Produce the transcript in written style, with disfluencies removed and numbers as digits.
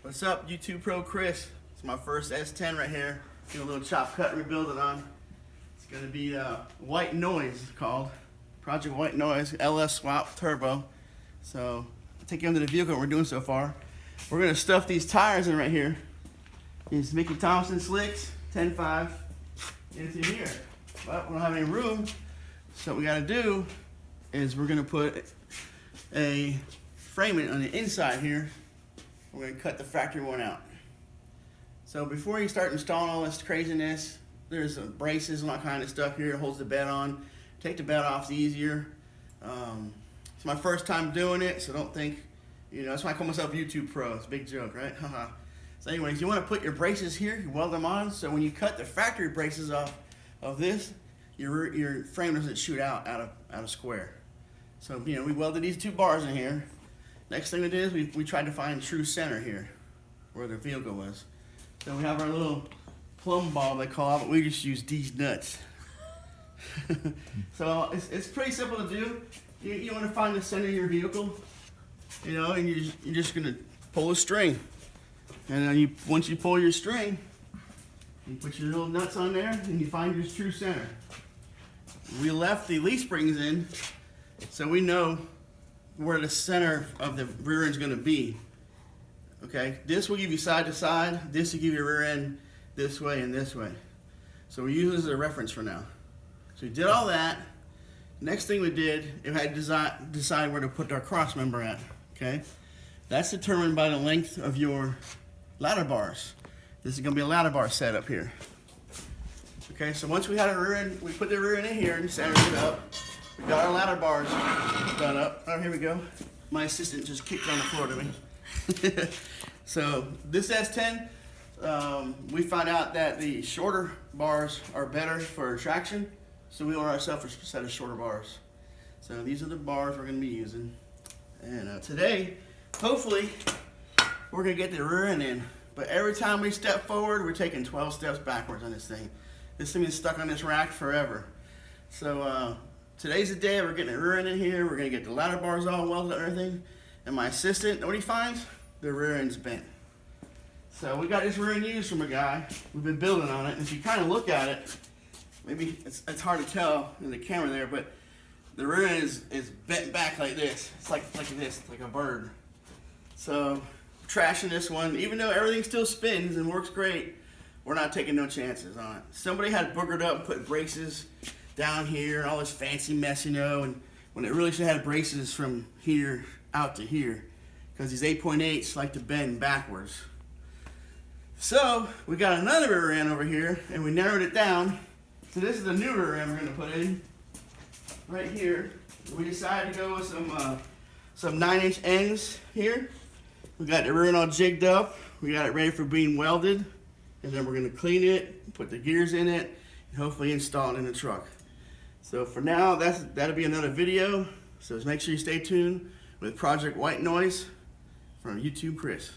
What's up, YouTube Pro Chris? It's my first S10 right here. Doing a little chop cut and rebuild it on. It's gonna be White Noise called. Project White Noise LS Swap Turbo. So I'll take you under the vehicle what we're doing so far. We're gonna stuff these tires in right here. These Mickey Thompson slicks, 10.5 into here. But we don't have any room. So what we gotta do is we're gonna put a framing on the inside here. We're going to cut the factory one out. So before you start installing all this craziness, there's braces and all kind of stuff here that holds the bed on. Take the bed off, it's easier. It's my first time doing it, so don't think, that's why I call myself YouTube Pro. It's a big joke, right? So anyways, you want to put your braces here, you weld them on, so when you cut the factory braces off of this, your frame doesn't shoot out of square. So, we welded these two bars in here. Next thing we did is we tried to find true center here, where the vehicle was. So we have our little plumb ball they call it, but we just use these nuts. So it's pretty simple to do. You want to find the center of your vehicle, and you're just gonna pull a string, and then once you pull your string, you put your little nuts on there, and you find your true center. We left the leaf springs in, so we know where the center of the rear end is going to be. Okay, this will give you side to side, this will give you rear end this way and this way. So we use this as a reference for now. So we did all that. Next thing we did, we had to decide where to put our cross member at. Okay, that's determined by the length of your ladder bars. This is going to be a ladder bar set up here. Okay, so once we had a rear end, we put the rear end in here and centered it up. We got our ladder bars done up. Oh, here we go. My assistant just kicked on the floor to me. So this S10, we found out that the shorter bars are better for traction. So we ordered ourselves a set of shorter bars. So these are the bars we're going to be using. And today, hopefully, we're going to get the rear end in. But every time we step forward, we're taking 12 steps backwards on this thing. This thing is stuck on this rack forever. So today's the day we're getting the rear end in here. We're gonna get the ladder bars all welded and everything. And my assistant, know what he finds? The rear end's bent. So we got this rear end used from a guy. We've been building on it. And if you kind of look at it, maybe it's hard to tell in the camera there, but the rear end is bent back like this. It's like this, like a bird. So trashing this one, even though everything still spins and works great, we're not taking no chances on it. Somebody had boogered up and put braces down here and all this fancy mess, and when it really should have braces from here out to here, because these 8.8s like to bend backwards. So we got another rear end over here, and we narrowed it down. So this is the new rear end we're going to put in right here. We decided to go with some 9-inch ends here. We got the rear end all jigged up. We got it ready for being welded, and then we're going to clean it, put the gears in it, and hopefully install it in the truck. So for now, that'll be another video. So make sure you stay tuned with Project White Noise from YouTube Chris.